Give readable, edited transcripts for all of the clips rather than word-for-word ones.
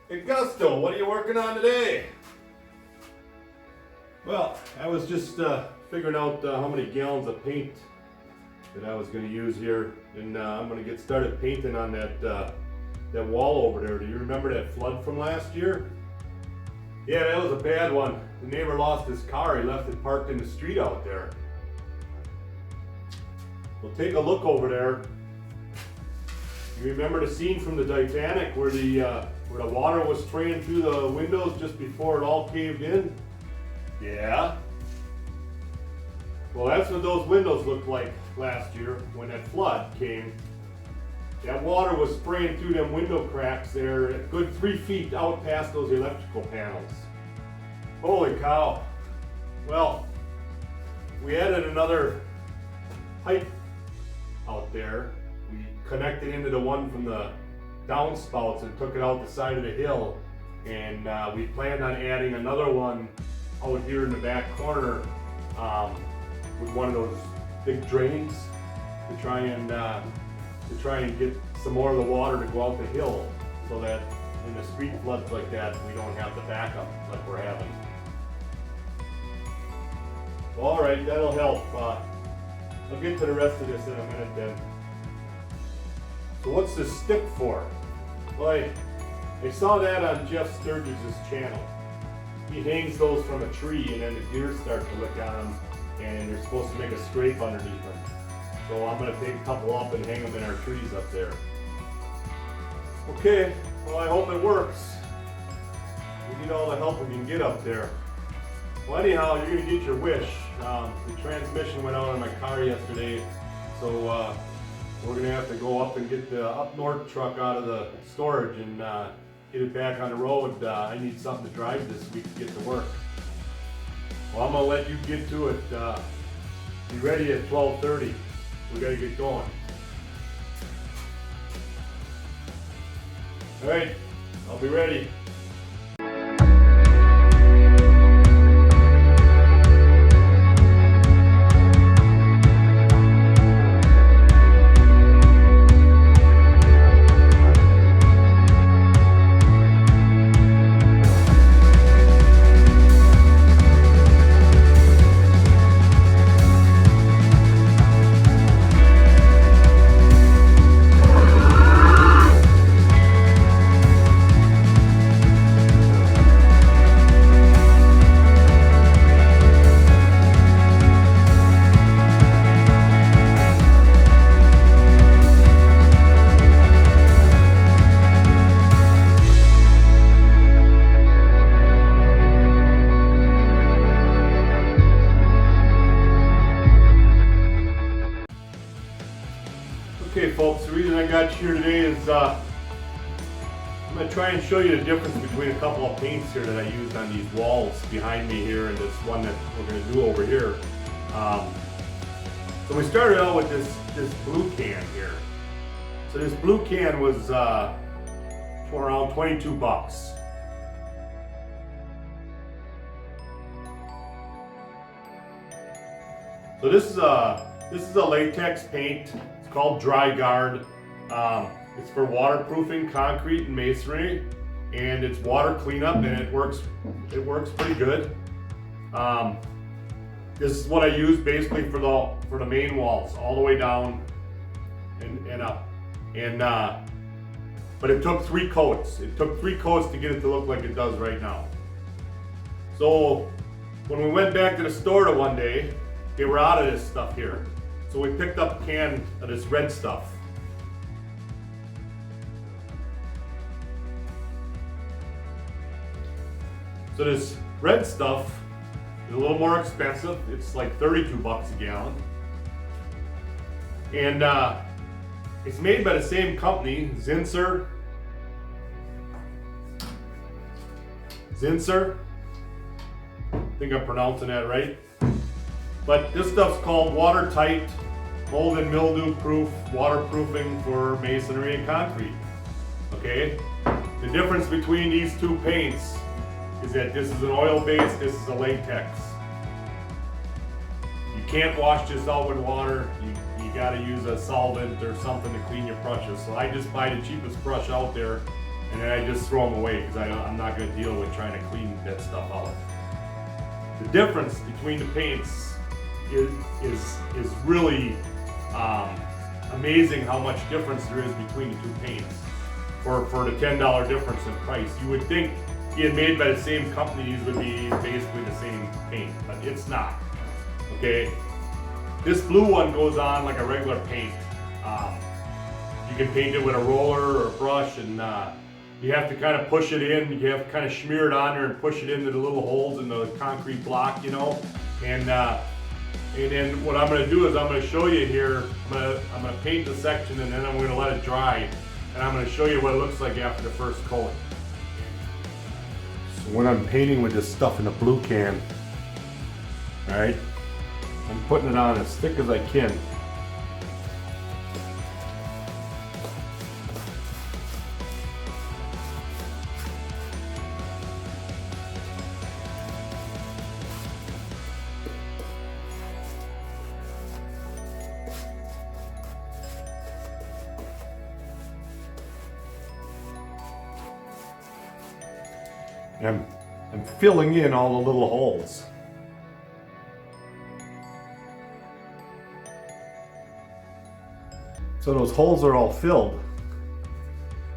Hey Gusto, what are you working on today? Well, I was just figuring out how many gallons of paint that I was going to use here, and I'm going to get started painting on that wall over there. Do you remember that flood from last year? Yeah, that was a bad one. The neighbor lost his car. He left it parked in the street out there. Well, take a look over there. You remember the scene from the Titanic where the water was spraying through the windows just before it all caved in? Yeah. Well, that's what those windows looked like last year when that flood came. That water was spraying through them window cracks there, a good 3 feet out past those electrical panels. Holy cow. Well, we added another pipe out there. We connected into the one from the downspouts and took it out the side of the hill. And we planned on adding another one out here in the back corner with one of those big drains to try and get some more of the water to go out the hill, so that in the street floods like that we don't have the backup like we're having. All right, that'll help. I'll get to the rest of this in a minute then. So what's this stick for? Well, I saw that on Jeff Sturgis' channel. He hangs those from a tree and then the deer start to lick on them and they're supposed to make a scrape underneath them. So I'm going to take a couple up and hang them in our trees up there. Okay, well I hope it works. We need all the help we can get up there. Well anyhow, you're going to get your wish. The transmission went out on my car yesterday, so we're going to have to go up and get the up north truck out of the storage and get it back on the road. I need something to drive this week to get to work. Well, I'm going to let you get to it. Be ready at 12:30. We got to get going. All right, I'll be ready. Okay folks, the reason I got you here today is I'm going to try and show you the difference between a couple of paints here that I used on these walls behind me here and this one that we're going to do over here. So we started out with this blue can here. So this blue can was around 22 bucks. So this is a latex paint. It's called Dry Guard. It's for waterproofing concrete and masonry, and it's water cleanup, and it works pretty good. This is what I use basically for the main walls, all the way down and up. But it took 3 coats. It took 3 coats to get it to look like it does right now. So when we went back to the store one day, they were out of this stuff here. So we picked up a can of this red stuff. So this red stuff is a little more expensive. It's like 32 bucks a gallon. And it's made by the same company, Zinsser. I think I'm pronouncing that right. But this stuff's called watertight, mold and mildew proof, waterproofing for masonry and concrete. Okay? The difference between these two paints is that this is an oil base, this is a latex. You can't wash this out with water. You gotta use a solvent or something to clean your brushes. So I just buy the cheapest brush out there and then I just throw them away because I'm not going to deal with trying to clean that stuff out. The difference between the paints is really amazing how much difference there is between the two paints for the $10 difference in price. You would think being made by the same company, these would be basically the same paint, but it's not. Okay, this blue one goes on like a regular paint. You can paint it with a roller or a brush, and you have to kind of push it in. You have to kind of smear it on there and push it into the little holes in the concrete block, you know. And then what I'm going to do is I'm going to show you here. I'm going to paint the section, and then I'm going to let it dry, and I'm going to show you what it looks like after the first coat. So when I'm painting with this stuff in a blue can, all right, I'm putting it on as thick as I can. And I'm filling in all the little holes. So those holes are all filled.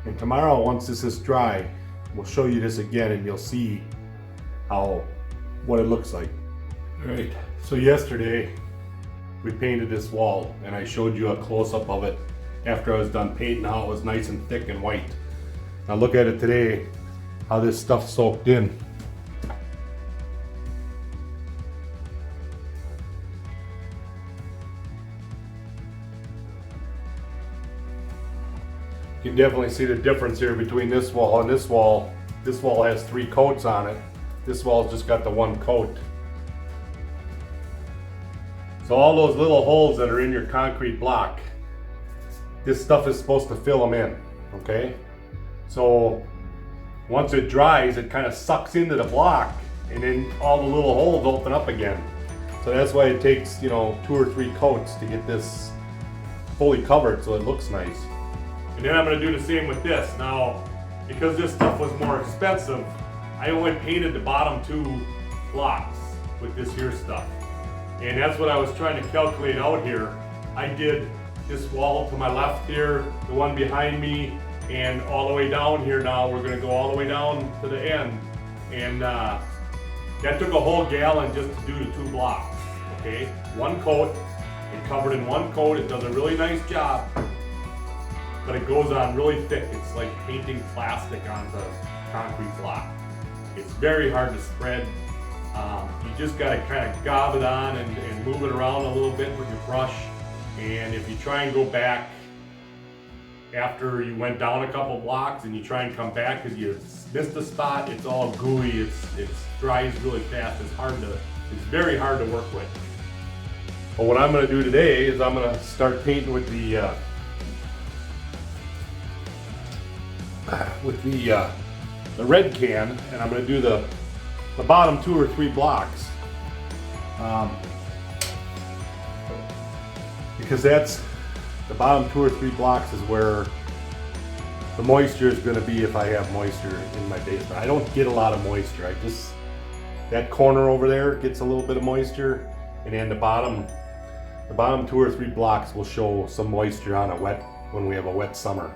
And tomorrow, once this is dry, we'll show you this again and you'll see what it looks like. All right, so yesterday we painted this wall and I showed you a close-up of it after I was done painting, how it was nice and thick and white. Now look at it today, how this stuff soaked in. You can definitely see the difference here between this wall and this wall. This wall has 3 coats on it. This wall's just got the 1 coat. So all those little holes that are in your concrete block, this stuff is supposed to fill them in, okay? So once it dries, it kind of sucks into the block, and then all the little holes open up again. So that's why it takes, you know, 2 or 3 coats to get this fully covered so it looks nice. And then I'm going to do the same with this. Now, because this stuff was more expensive, I only painted the bottom 2 blocks with this here stuff. And that's what I was trying to calculate out here. I did this wall to my left here, the one behind me, and all the way down here. Now we're going to go all the way down to the end. And that took a whole gallon just to do the 2 blocks. Okay, 1 coat, it covered in 1 coat. It does a really nice job, but it goes on really thick. It's like painting plastic onto concrete block. It's very hard to spread. You just got to kind of gob it on and move it around a little bit with your brush. And if you try and go back after you went down a couple blocks and you try and come back because you missed a spot, it's all gooey. It dries really fast. It's very hard to work with. But what I'm going to do today is I'm going to start painting with the red can, and I'm going to do the bottom 2 or 3 blocks, because that's the bottom 2 or 3 blocks is where the moisture is going to be if I have moisture in my basement. I don't get a lot of moisture. That corner over there gets a little bit of moisture, and then the bottom 2 or 3 blocks will show some moisture on when we have a wet summer.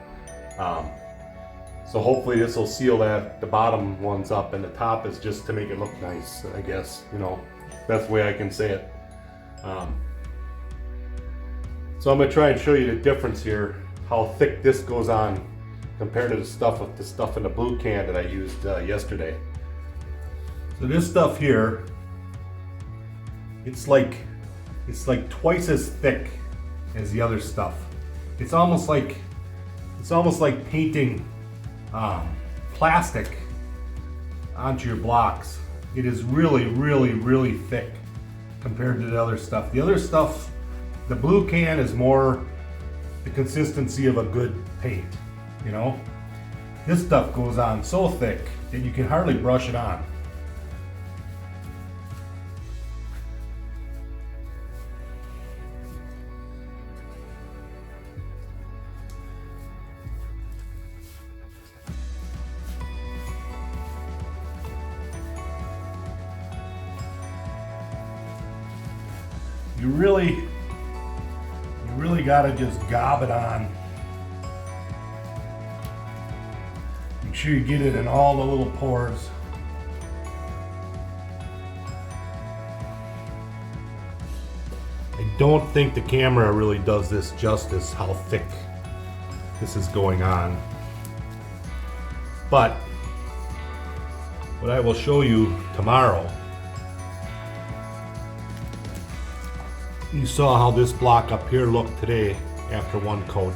So hopefully this will seal the bottom ones up, and the top is just to make it look nice, I guess, you know, best way I can say it. So I'm going to try and show you the difference here, how thick this goes on compared to the stuff in the blue can that I used yesterday. So this stuff here, it's like twice as thick as the other stuff. It's almost like painting plastic onto your blocks. It is really, really, really thick compared to the other stuff. The other stuff, the blue can is more the consistency of a good paint, you know? This stuff goes on so thick that you can hardly brush it on. you really gotta just gob it on. Make sure you get it in all the little pores. I don't think the camera really does this justice, how thick this is going on. But what I will show you tomorrow, you saw how this block up here looked today after one coat.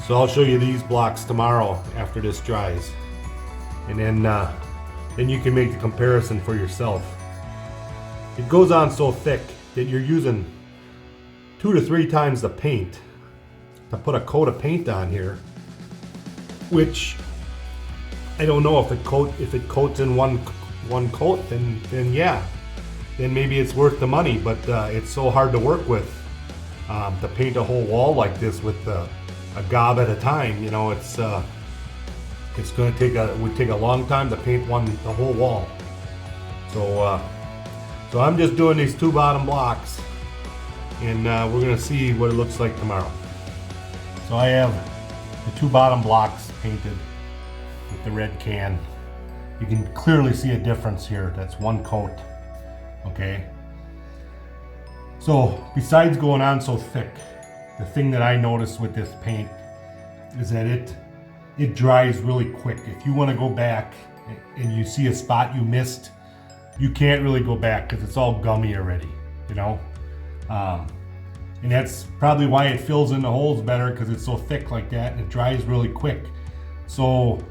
So I'll show you these blocks tomorrow after this dries. And then you can make the comparison for yourself. It goes on so thick that you're using 2 to 3 times the paint to put a coat of paint on here, which I don't know if it coats in one coat, then yeah, then maybe it's worth the money. But it's so hard to work with to paint a whole wall like this with a gob at a time. You know, it's going to would take a long time to paint the whole wall. So I'm just doing these 2 bottom blocks, and we're going to see what it looks like tomorrow. So I have the 2 bottom blocks painted with the red can. You can clearly see a difference here. That's 1 coat. Okay. So besides going on so thick, the thing that I noticed with this paint is that it dries really quick. If you want to go back and you see a spot you missed, you can't really go back because it's all gummy already, you know. And that's probably why it fills in the holes better, because it's so thick like that, and it dries really quick. So,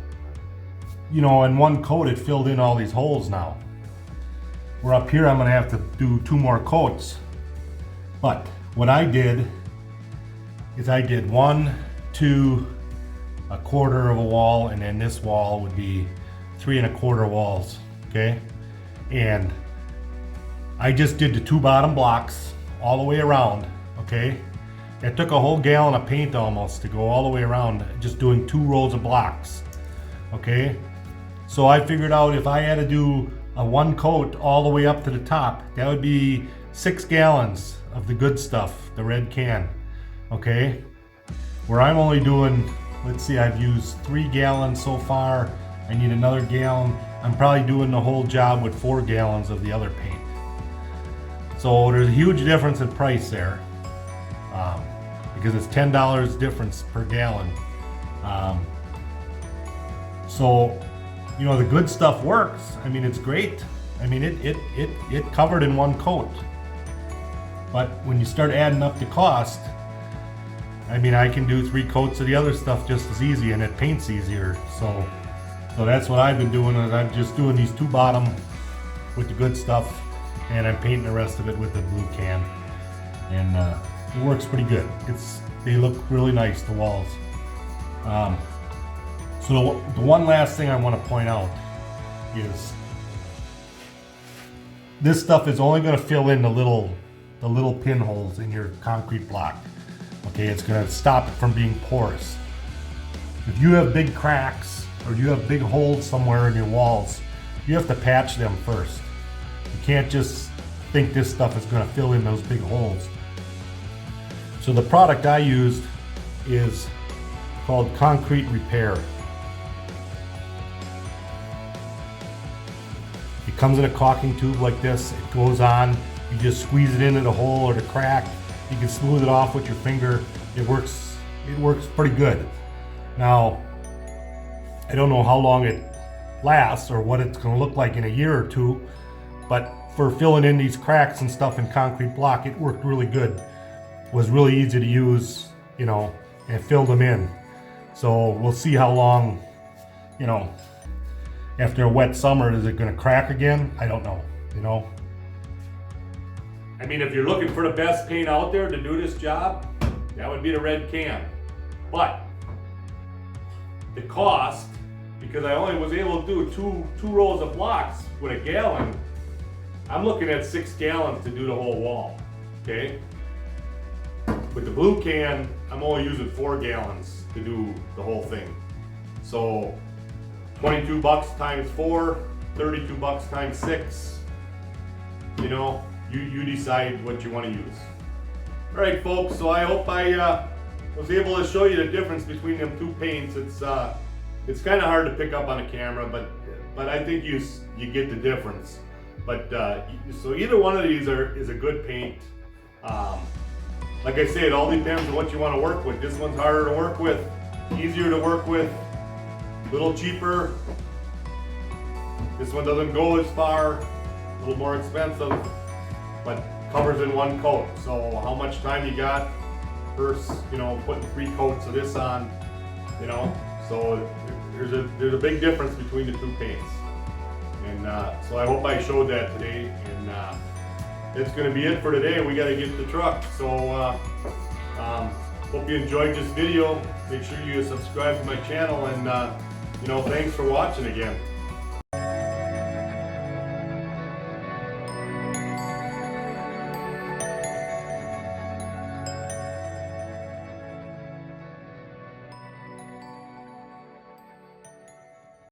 you know, in 1 coat it filled in all these holes now. Where up here I'm gonna have to do 2 more coats. But what I did is I did 1, 2, a quarter of a wall, and then this wall would be 3 1/4 walls, okay? And I just did the 2 bottom blocks all the way around, okay? It took a whole gallon of paint almost to go all the way around, just doing 2 rows of blocks, okay? So I figured out if I had to do a 1 coat all the way up to the top, that would be 6 gallons of the good stuff, the red can, okay? Where I'm only doing, let's see, I've used 3 gallons so far. I need another gallon. I'm probably doing the whole job with 4 gallons of the other paint. So there's a huge difference in price there, because it's $10 difference per gallon. So, you know, the good stuff works. I mean, it's great. I mean, it covered in 1 coat. But when you start adding up the cost, I mean, I can do 3 coats of the other stuff just as easy, and it paints easier. So that's what I've been doing, is I'm just doing these 2 bottom with the good stuff, and I'm painting the rest of it with the blue can. And it works pretty good. They look really nice, the walls. So the one last thing I want to point out is this stuff is only going to fill in the little pinholes in your concrete block. Okay, it's going to stop it from being porous. If you have big cracks or you have big holes somewhere in your walls, you have to patch them first. You can't just think this stuff is going to fill in those big holes. So the product I used is called Concrete Repair. It comes in a caulking tube like this. It goes on. You just squeeze it into the hole or the crack. You can smooth it off with your finger. It works pretty good. Now, I don't know how long it lasts or what it's going to look like in a year or 2, but for filling in these cracks and stuff in concrete block, it worked really good. It was really easy to use, you know, and filled them in. So we'll see how long, you know, after a wet summer, is it going to crack again? I don't know, you know. I mean, if you're looking for the best paint out there to do this job, that would be the red can. But the cost, because I only was able to do two rows of blocks with a gallon, I'm looking at 6 gallons to do the whole wall, okay? With the blue can, I'm only using 4 gallons to do the whole thing. So 22 bucks times 4, 32 bucks times 6, you know, you decide what you want to use. All right, folks. So I hope I was able to show you the difference between them two paints. It's kind of hard to pick up on a camera, but I think you get the difference. But so either one of these is a good paint. Like I say, it all depends on what you want to work with. This one's harder to work with, easier to work with, a little cheaper. This one doesn't go as far, a little more expensive, but covers in one coat. So how much time you got versus, putting 3 coats of this on, so there's a big difference between the two paints. And so I hope I showed that today, and that's going to be it for today. We got to get the truck. So hope you enjoyed this video. Make sure you subscribe to my channel, and thanks for watching again.